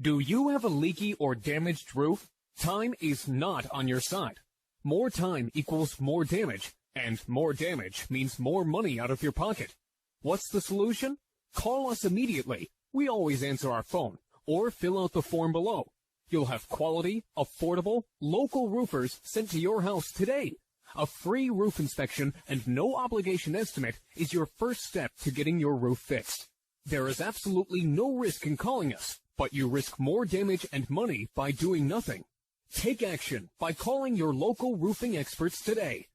Do you have a leaky or damaged roof? Time is not on your side. More time equals more damage, and more damage means more money out of your pocket. What's the solution? Call us immediately. We always answer our phone, or fill out the form below. You'll have quality, affordable, local roofers sent to your house today. A free roof inspection and no obligation estimate is your first step to getting your roof fixed. There is absolutely no risk in calling us, but you risk more damage and money by doing nothing. Take action by calling your local roofing experts today.